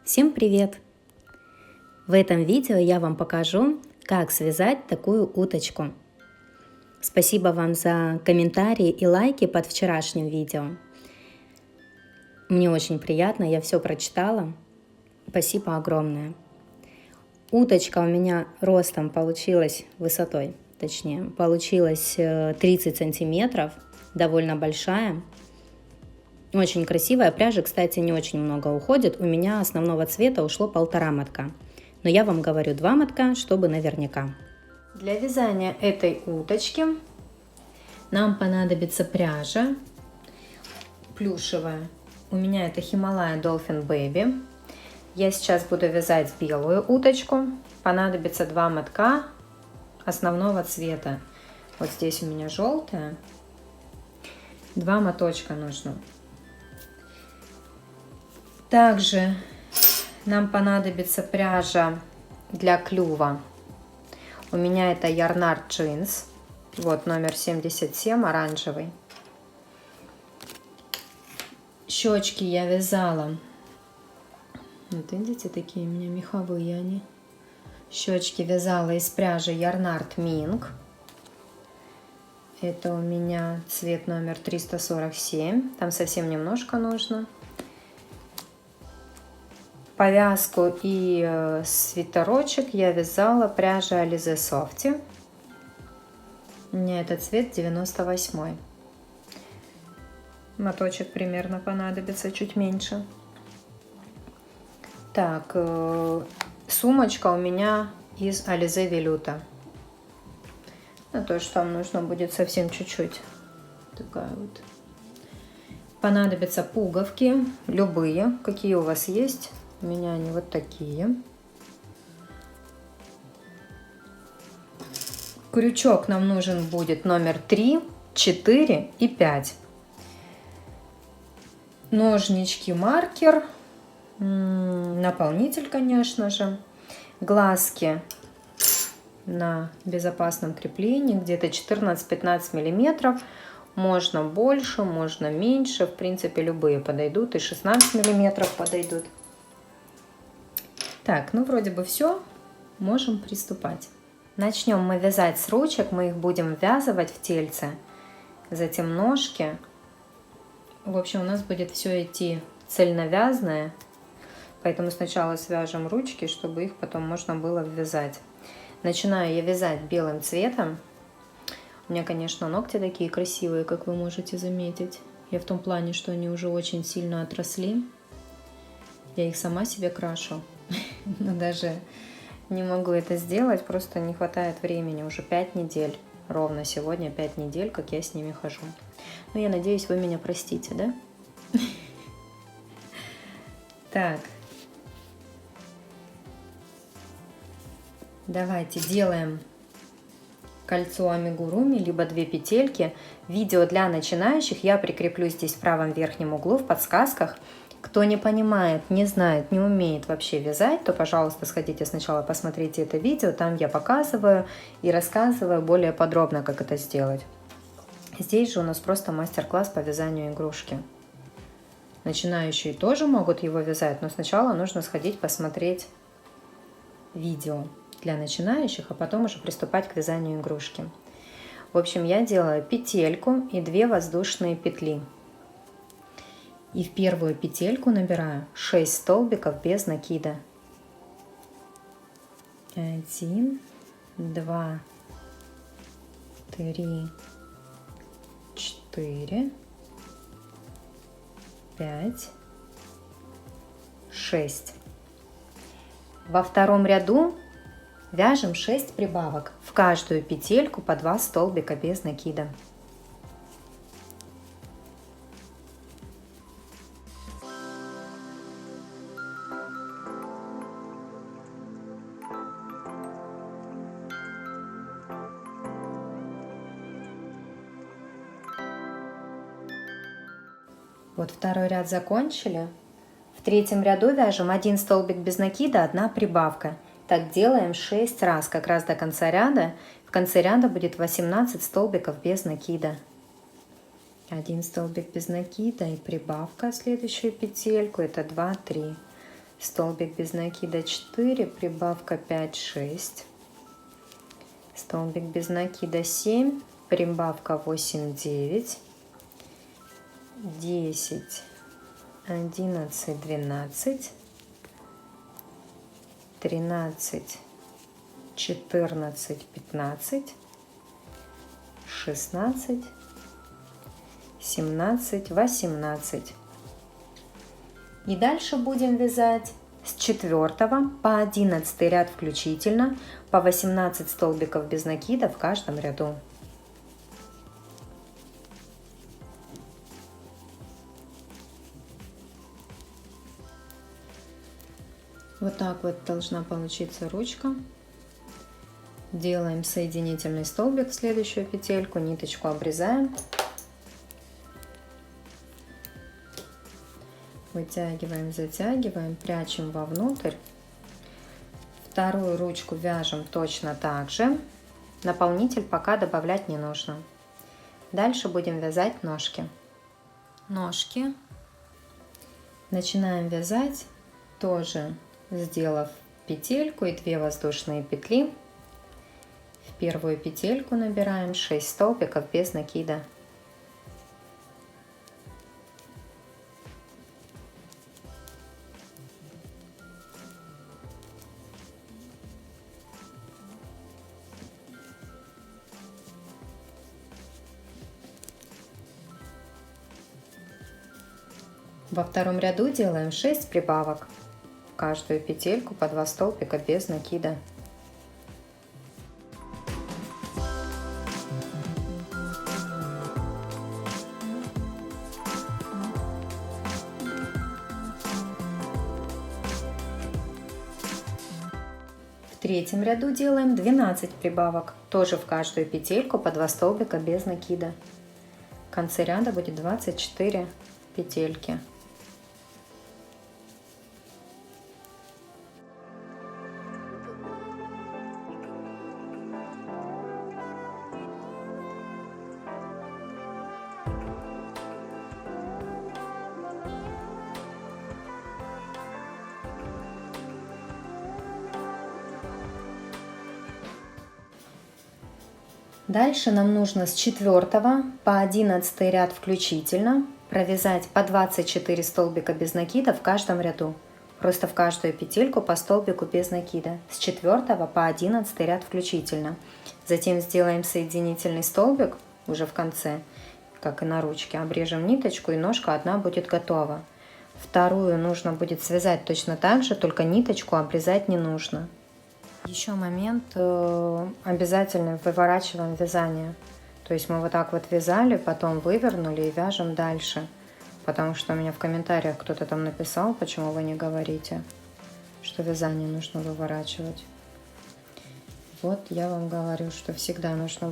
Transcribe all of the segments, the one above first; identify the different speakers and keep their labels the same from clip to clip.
Speaker 1: Всем привет! В этом видео я вам покажу, как связать такую уточку. Спасибо вам за комментарии и лайки под вчерашним видео. Мне очень приятно, я все прочитала. Спасибо огромное. Уточка у меня ростом получилась, высотой точнее, получилась 30 сантиметров, довольно большая. Очень красивая, пряжи, кстати, не очень много уходит. У меня основного цвета ушло 1,5 мотка. Но я вам говорю 2 мотка, чтобы наверняка. Для вязания этой уточки нам понадобится пряжа плюшевая. У меня это Himalaya Dolphin Baby. Я сейчас буду вязать белую уточку. Понадобится 2 мотка основного цвета. Вот здесь у меня желтая. 2 моточка нужно. Также нам понадобится пряжа для клюва. У меня это Yarnart Jeans. Вот номер 77, оранжевый. Щечки я вязала. Вот видите, такие у меня меховые они. Щечки вязала из пряжи Yarnart Mink. Это у меня цвет номер 347. Там совсем немножко нужно. Повязку и свитерочек я вязала пряжей Alize Softy. У меня этот цвет 98. Моточек примерно понадобится чуть меньше. Так, сумочка у меня из Alize Velluta. Ну, то, что там нужно будет совсем чуть-чуть. Такая вот. Понадобятся пуговки, любые, какие у вас есть. У меня они вот такие. Крючок нам нужен будет номер 3, 4 и 5. Ножнички, маркер, наполнитель, конечно же. Глазки на безопасном креплении, где-то 14-15 миллиметров. Можно больше, можно меньше. В принципе, любые подойдут. И 16 миллиметров подойдут. Так, ну вроде бы все. Можем приступать. Начнем мы вязать с ручек. Мы их будем ввязывать в тельце. Затем ножки. В общем, у нас будет все идти цельновязное. Поэтому сначала свяжем ручки, чтобы их потом можно было ввязать. Начинаю я вязать белым цветом. У меня, конечно, ногти такие красивые, как вы можете заметить. Я в том плане, что они уже очень сильно отросли. Я их сама себе крашу. Но даже не могу это сделать, просто не хватает времени. Уже 5 недель, ровно сегодня 5 недель, как я с ними хожу. Но я надеюсь, вы меня простите, да? Так. Давайте делаем кольцо амигуруми, либо 2 петельки. Видео для начинающих я прикреплю здесь в правом верхнем углу в подсказках. Кто не понимает, не знает, не умеет вообще вязать, то, пожалуйста, сходите сначала посмотрите это видео. Там я показываю и рассказываю более подробно, как это сделать. Здесь же у нас просто мастер-класс по вязанию игрушки. Начинающие тоже могут его вязать, но сначала нужно сходить посмотреть видео для начинающих, а потом уже приступать к вязанию игрушки. В общем, я делаю петельку и 2 воздушные петли. И в первую петельку набираю 6 столбиков без накида. 1, 2, 3, 4, 5, 6. Во втором ряду вяжем 6 прибавок. В каждую петельку по 2 столбика без накида. Вот второй ряд закончили. В третьем ряду вяжем 1 столбик без накида, 1 прибавка. Так делаем 6 раз, как раз до конца ряда. В конце ряда будет 18 столбиков без накида. 1 столбик без накида и прибавка в следующую петельку. Это 2, 3. столбик без накида 4, прибавка 5, 6, столбик без накида 7, прибавка 8, 9, 10, 11, 12, 13, 14, 15, 16, 17, 18. И дальше будем вязать с 4 по 11 ряд включительно, по 18 столбиков без накида в каждом ряду. Вот так вот должна получиться ручка. Делаем соединительный столбик в следующую петельку, ниточку обрезаем. Вытягиваем, затягиваем, прячем вовнутрь. Вторую ручку вяжем точно так же. Наполнитель пока добавлять не нужно. Дальше будем вязать ножки. Ножки начинаем вязать, тоже сделав петельку и 2 воздушные петли. В первую петельку набираем 6 столбиков без накида. Во втором ряду делаем 6 прибавок. В каждую петельку по 2 столбика без накида. В третьем ряду делаем 12 прибавок. Тоже в каждую петельку по 2 столбика без накида. В конце ряда будет 24 петельки. Дальше нам нужно с 4 по 11 ряд включительно провязать по 24 столбика без накида в каждом ряду. Просто в каждую петельку по столбику без накида. С 4 по 11 ряд включительно. Затем сделаем соединительный столбик уже в конце, как и на ручке. Обрежем ниточку, и ножка одна будет готова. Вторую нужно будет связать точно так же, только ниточку обрезать не нужно. Еще момент, обязательно выворачиваем вязание. То есть мы вот так вот вязали, потом вывернули и вяжем дальше. Потому что у меня в комментариях кто-то там написал, почему вы не говорите, что вязание нужно выворачивать. Вот я вам говорю, что всегда нужно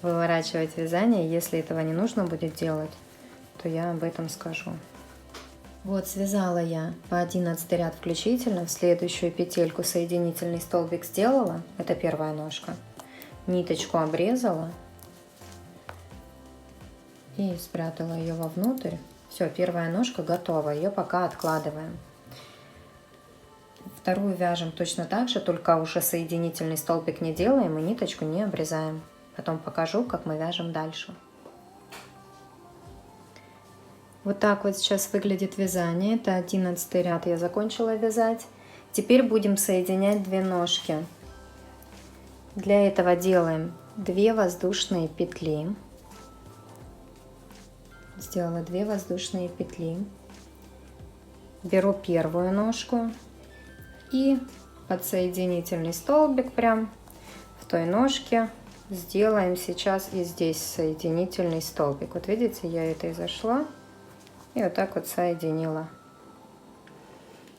Speaker 1: выворачивать вязание. Если этого не нужно будет делать, то я об этом скажу. Вот связала я по 11 ряд включительно, в следующую петельку соединительный столбик сделала, это первая ножка, ниточку обрезала и спрятала ее вовнутрь. Все, первая ножка готова, ее пока откладываем. Вторую вяжем точно так же, только уже соединительный столбик не делаем и ниточку не обрезаем. Потом покажу, как мы вяжем дальше. Вот так вот сейчас выглядит вязание. Это 11 ряд я закончила вязать. Теперь будем соединять 2 ножки. Для этого делаем 2 воздушные петли. Сделала 2 воздушные петли. Беру первую ножку и подсоединительный столбик прям в той ножке сделаем сейчас и здесь соединительный столбик. Вот видите, я это и зашла. И вот так вот соединила.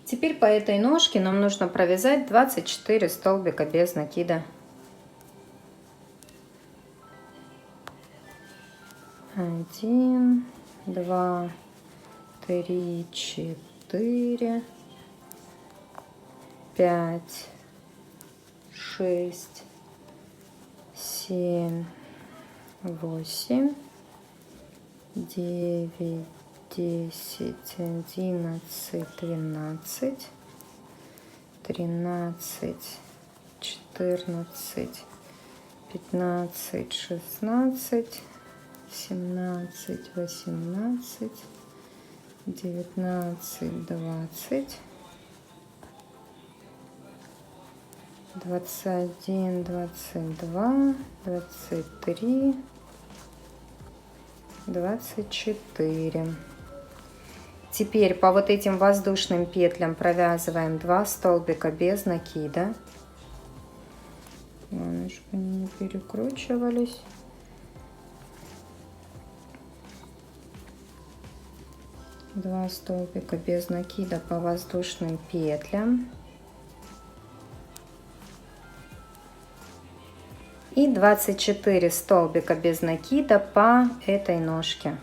Speaker 1: Теперь по этой ножке нам нужно провязать 24 столбика без накида. 1, 2, 3, 4, 5, 6, 7, 8, 9, 10, 11, 12, 13, 14, 15, 16, 17, 18, 19, 20, 21, 22, 23, 24. Теперь по вот этим воздушным петлям провязываем 2 столбика без накида. Главное, чтобы они не перекручивались. Два столбика без накида по воздушным петлям. И 24 столбика без накида по этой ножке.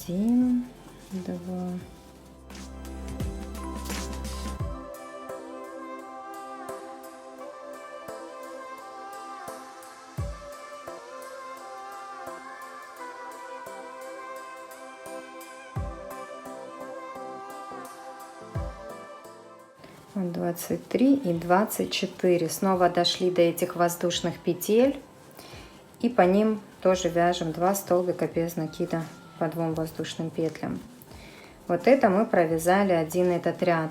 Speaker 1: 1, 2. Вот 23 и 24. Снова дошли до этих воздушных петель. И по ним тоже вяжем 2 столбика без накида по 2 воздушным петлям. Вот это мы провязали один этот ряд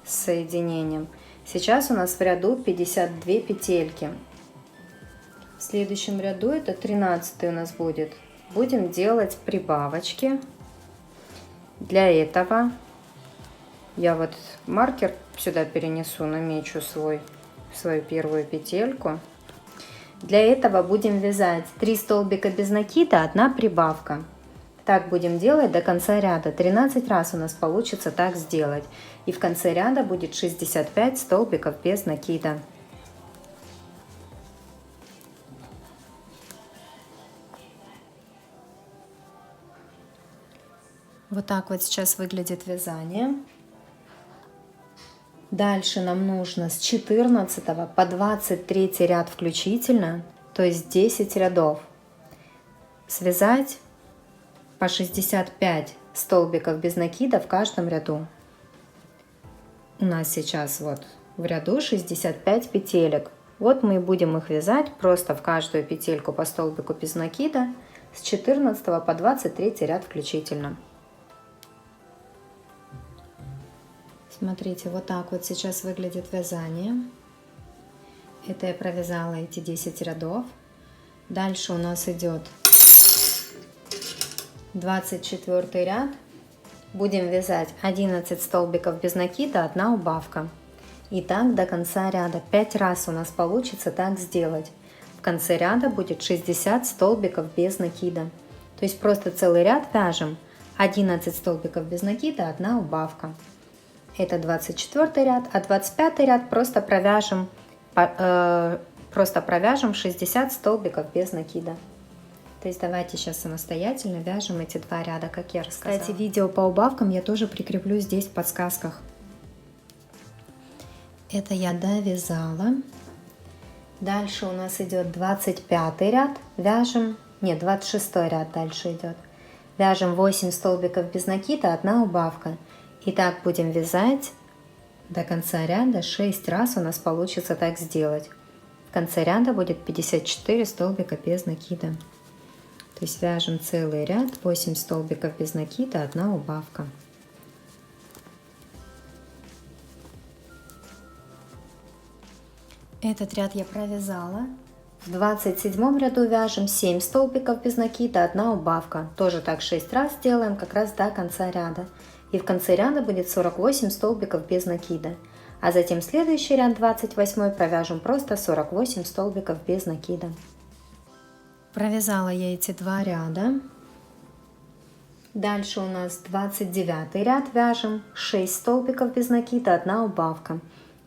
Speaker 1: с соединением. Сейчас у нас в ряду 52 петельки. В следующем ряду, это 13 у нас будет, будем делать прибавочки. Для этого я вот маркер сюда перенесу, намечу свою первую петельку. Для этого будем вязать 3 столбика без накида, 1 прибавка. Так будем делать до конца ряда. 13 раз у нас получится так сделать. И в конце ряда будет 65 столбиков без накида. Вот так вот сейчас выглядит вязание. Дальше нам нужно с 14 по 23 ряд включительно, то есть 10 рядов, связать по 65 столбиков без накида в каждом ряду. У нас сейчас вот в ряду 65 петелек. Вот мы будем их вязать просто в каждую петельку по столбику без накида с 14 по 23 ряд включительно. Смотрите, вот так вот сейчас выглядит вязание. Это я провязала эти 10 рядов. Дальше у нас идет 24 ряд. Будем вязать 11 столбиков без накида, 1 убавка. И так до конца ряда. 5 раз у нас получится так сделать. В конце ряда будет 60 столбиков без накида. То есть просто целый ряд вяжем 11 столбиков без накида, 1 убавка. Это 24 ряд, а 25 ряд просто провяжем 60 столбиков без накида. То есть давайте сейчас самостоятельно вяжем эти 2 ряда, как я рассказала. Кстати, видео по убавкам я тоже прикреплю здесь в подсказках. Это я довязала. Дальше у нас идет 25 ряд, вяжем, нет, 26 ряд дальше идет. Вяжем 8 столбиков без накида, 1 убавка. И так будем вязать до конца ряда. 6 раз у нас получится так сделать. В конце ряда будет 54 столбика без накида. То есть вяжем целый ряд, 8 столбиков без накида, 1 убавка. Этот ряд я провязала. В 27 ряду вяжем 7 столбиков без накида, 1 убавка. Тоже так 6 раз делаем, как раз до конца ряда. И в конце ряда будет 48 столбиков без накида. А затем следующий ряд, 28, провяжем просто 48 столбиков без накида. Провязала я эти 2 ряда. Дальше у нас 29 ряд, вяжем 6 столбиков без накида, 1 убавка.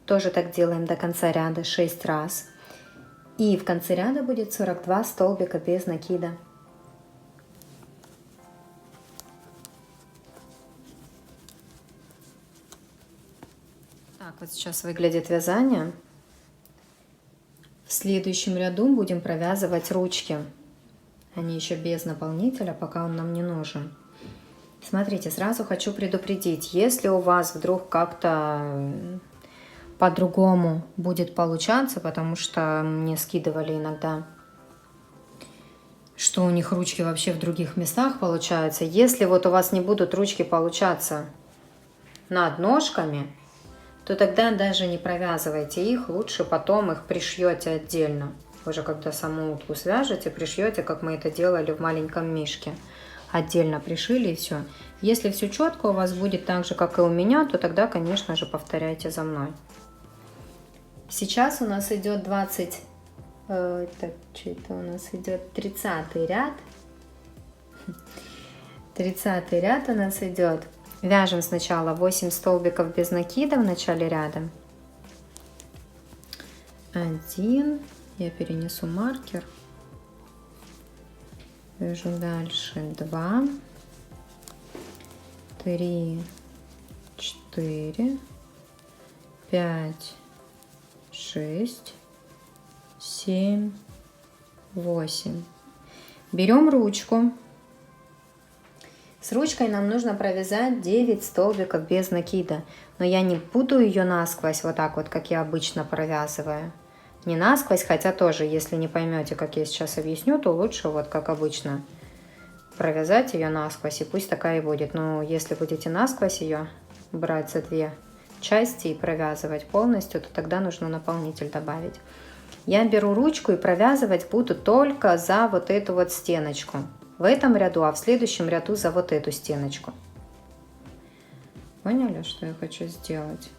Speaker 1: Тоже так делаем до конца ряда 6 раз. И в конце ряда будет 42 столбика без накида. Так вот сейчас выглядит вязание. В следующем ряду будем провязывать ручки. Они еще без наполнителя, пока он нам не нужен. Смотрите, сразу хочу предупредить, если у вас вдруг как-то по-другому будет получаться, потому что мне скидывали иногда, что у них ручки вообще в других местах получаются. Если вот у вас не будут ручки получаться над ножками, то тогда даже не провязывайте их, лучше потом их пришьете отдельно. Вы же когда саму утку свяжете, пришьете, как мы это делали в маленьком мишке. Отдельно пришили и все. Если все четко у вас будет так же, как и у меня, то тогда, конечно же, повторяйте за мной. Сейчас у нас идет 30 ряд. 30 ряд у нас идет. Вяжем сначала 8 столбиков без накида в начале ряда. 1. Я перенесу маркер. Вяжу дальше 2, 3, 4, 5, 6, 7, 8. Берем ручку. С ручкой нам нужно провязать 9 столбиков без накида. Но я не буду ее насквозь вот так вот, как я обычно провязываю. Не насквозь, хотя тоже, если не поймете, как я сейчас объясню, то лучше вот как обычно провязать ее насквозь, и пусть такая и будет. Но если будете насквозь ее брать за 2 части и провязывать полностью, то тогда нужно наполнитель добавить. Я беру ручку и провязывать буду только за вот эту вот стеночку. В этом ряду, а в следующем ряду за вот эту стеночку. Поняли, что я хочу сделать?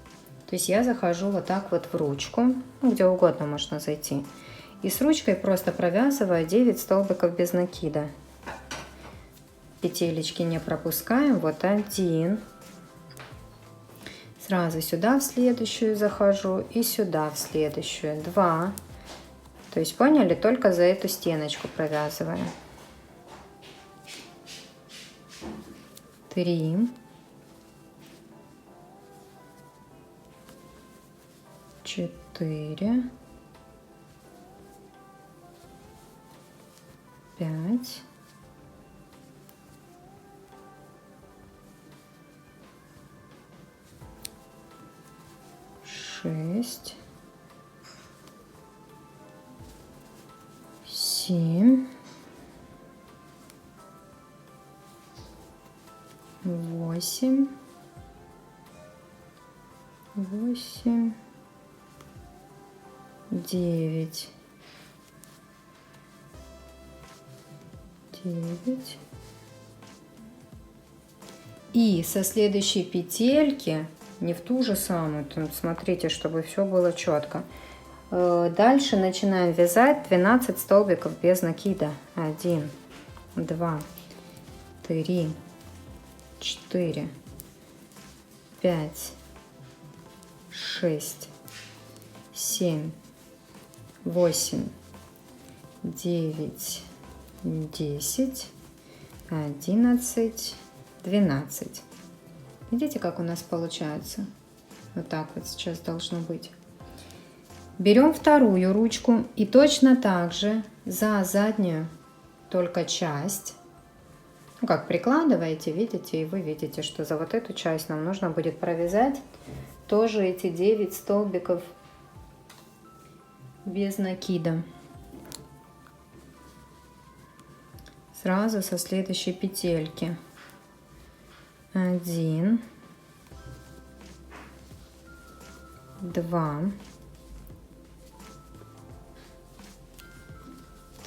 Speaker 1: То есть я захожу вот так вот в ручку, где угодно можно зайти. И с ручкой просто провязываю 9 столбиков без накида. Петелечки не пропускаем. Вот 1. Сразу сюда в следующую захожу и сюда в следующую. 2. То есть поняли, только за эту стеночку провязываем. 3. 4, 5, 6, 7, 8, 9, 9. И со следующей петельки, не в ту же самую, там, смотрите, чтобы все было четко. Дальше начинаем вязать 12 столбиков без накида. 1, 2, 3, 4, 5, 6, 7, 8, 9, 10, 11, 12. Видите, как у нас получается? Вот так вот сейчас должно быть. Берем вторую ручку и точно так же за заднюю только часть, ну как прикладываете, видите, и вы видите, что за вот эту часть нам нужно будет провязать тоже эти 9 столбиков без накида. Сразу со следующей петельки. 1, 2,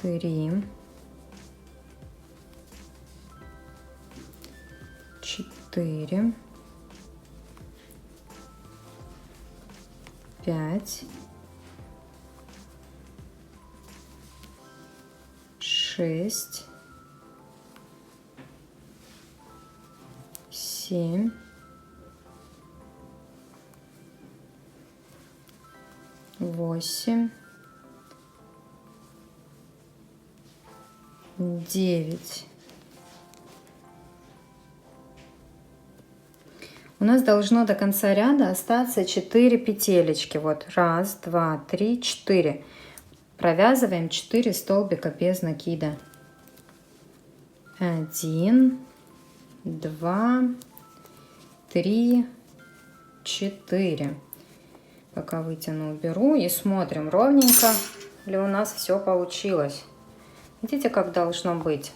Speaker 1: 3, 4, 5, 6, 7, 8, 9. У нас должно до конца ряда остаться 4 петелечки. Вот 1, 2, 3, 4. Провязываем 4 столбика без накида. 1, 2, 3, 4. Пока вытяну, уберу и смотрим, ровненько ли у нас все получилось. Видите, как должно быть?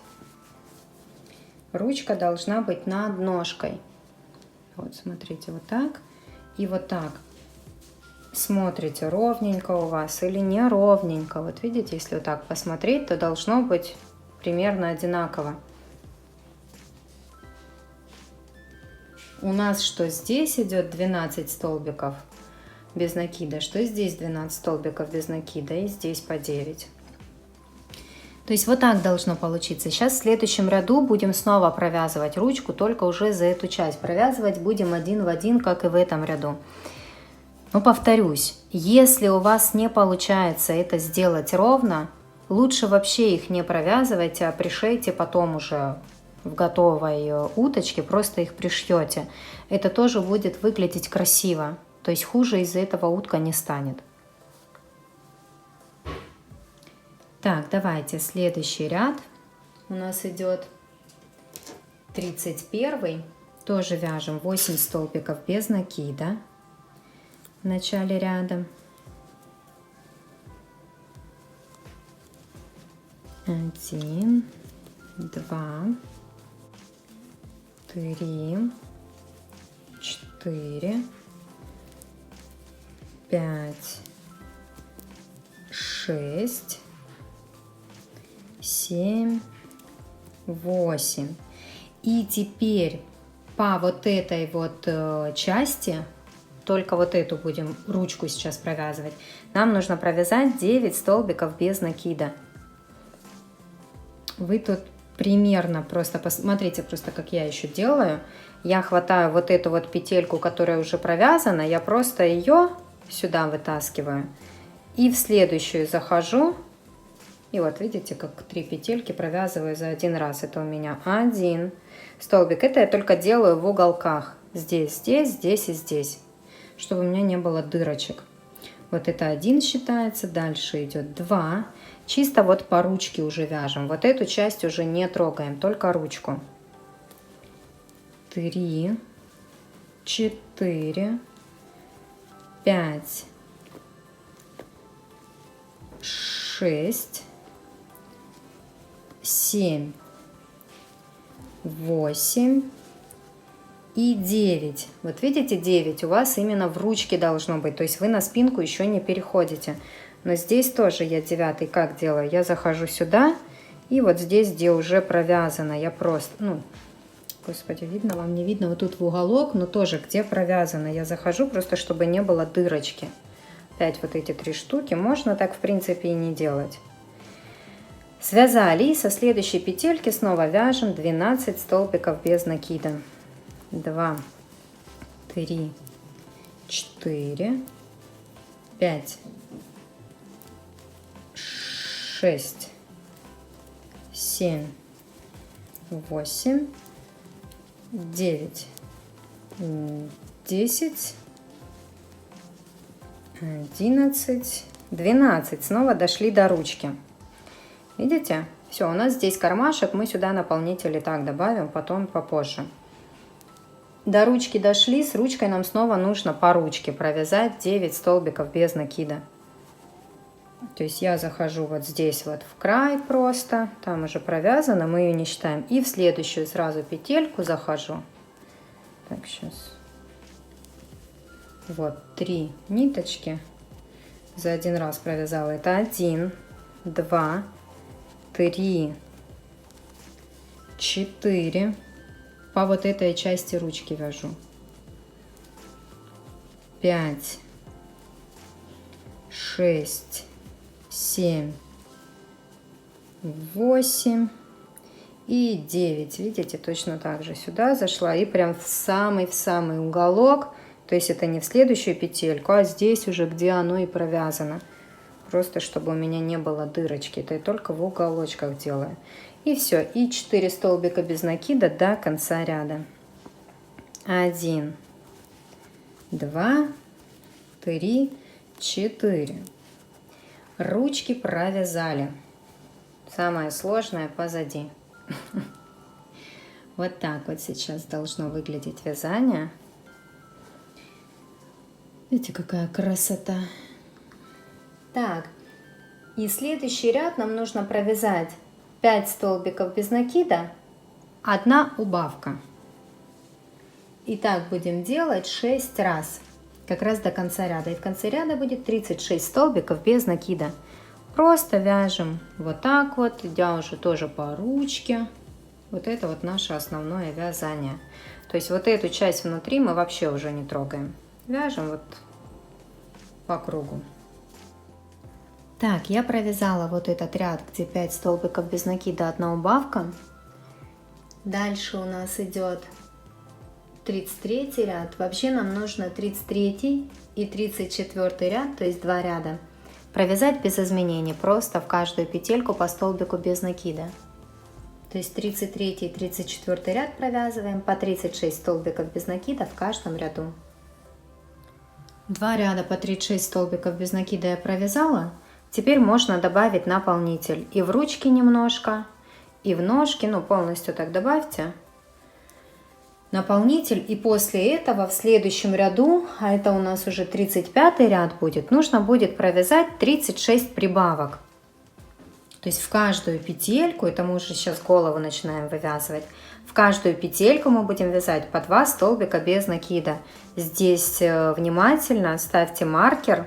Speaker 1: Ручка должна быть над ножкой. Вот, смотрите, вот так и вот так. Смотрите, ровненько у вас или не ровненько. Вот видите, если вот так посмотреть, то должно быть примерно одинаково. У нас что здесь идет 12 столбиков без накида, что здесь 12 столбиков без накида, и здесь по 9. То есть вот так должно получиться. Сейчас в следующем ряду будем снова провязывать ручку, только уже за эту часть. Провязывать будем один в один, как и в этом ряду. Но повторюсь, если у вас не получается это сделать ровно, лучше вообще их не провязывайте, а пришейте потом уже в готовой уточке, просто их пришьете. Это тоже будет выглядеть красиво, то есть хуже из-за этого утка не станет. Так, давайте следующий ряд у нас идет 31. Тоже вяжем 8 столбиков без накида в начале ряда. 1, 2, 3, 4, 5, 6, 7, 8. И теперь по вот этой вот части, только вот эту будем ручку сейчас провязывать, нам нужно провязать 9 столбиков без накида. Вы тут примерно просто посмотрите, просто как я еще делаю. Я хватаю вот эту вот петельку, которая уже провязана, я просто ее сюда вытаскиваю и в следующую захожу. И вот видите, как 3 петельки провязываю за один раз. Это у меня 1 столбик. Это я только делаю в уголках. Здесь, здесь, здесь и здесь. Чтобы у меня не было дырочек. Вот это 1 считается. Дальше идет 2. Чисто вот по ручке уже вяжем. Вот эту часть уже не трогаем, только ручку. 3, 4, 5, 6, 7, 8 и 9. Вот видите, 9 у вас именно в ручке должно быть. То есть вы на спинку еще не переходите. Но здесь тоже я 9 как делаю? Я захожу сюда, и вот здесь, где уже провязано, я просто, господи, видно вам, не видно, вот тут в уголок, но тоже где провязано, я захожу просто, чтобы не было дырочки. Опять вот эти 3 штуки, можно так в принципе и не делать. Связали, и со следующей петельки снова вяжем 12 столбиков без накида. 2, 3, 4, 5, 6, 7, 8, 9, 10, 11, 12. Снова дошли до ручки. Видите? Все, у нас здесь кармашек, мы сюда наполнители так добавим, потом попозже. До ручки дошли, с ручкой нам снова нужно по ручке провязать 9 столбиков без накида. То есть я захожу вот здесь вот в край просто, там уже провязано, мы ее не считаем. И в следующую сразу петельку захожу. Так, сейчас. Вот 3 ниточки. За один раз провязала. Это 1, 2, 3, 4. По вот этой части ручки вяжу. 5, 6, 7, 8 и 9. Видите, точно так же сюда зашла и прям в самый уголок. То есть это не в следующую петельку, а здесь уже, где оно и провязано. Просто чтобы у меня не было дырочки. Это я только в уголочках делаю. И все. И 4 столбика без накида до конца ряда. 1, 2, 3, 4. Ручки провязали. Самое сложное позади. Вот так вот сейчас должно выглядеть вязание. Видите, какая красота. Так, и следующий ряд нам нужно провязать 5 столбиков без накида, 1 убавка. И так будем делать 6 раз, как раз до конца ряда. И в конце ряда будет 36 столбиков без накида. Просто вяжем вот так вот, идя уже тоже по ручке. Вот это вот наше основное вязание. То есть вот эту часть внутри мы вообще уже не трогаем. Вяжем вот по кругу. Так, я провязала вот этот ряд, где 5 столбиков без накида, 1 убавка. Дальше у нас идет 33 ряд. Вообще нам нужно 33 и 34 ряд, то есть 2 ряда, провязать без изменений, просто в каждую петельку по столбику без накида. То есть 33 и 34 ряд провязываем по 36 столбиков без накида в каждом ряду. 2 ряда по 36 столбиков без накида я провязала. Теперь можно добавить наполнитель и в ручки немножко, и в ножки, ну полностью так добавьте наполнитель. И после этого в следующем ряду, а это у нас уже 35 ряд будет, нужно будет провязать 36 прибавок. То есть в каждую петельку, это мы уже сейчас голову начинаем вывязывать, в каждую петельку мы будем вязать по 2 столбика без накида. Здесь внимательно ставьте маркер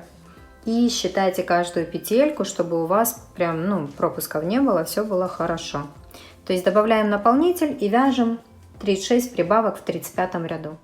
Speaker 1: и считайте каждую петельку, чтобы у вас прям, пропусков не было, все было хорошо. То есть добавляем наполнитель и вяжем 36 прибавок в 35 ряду.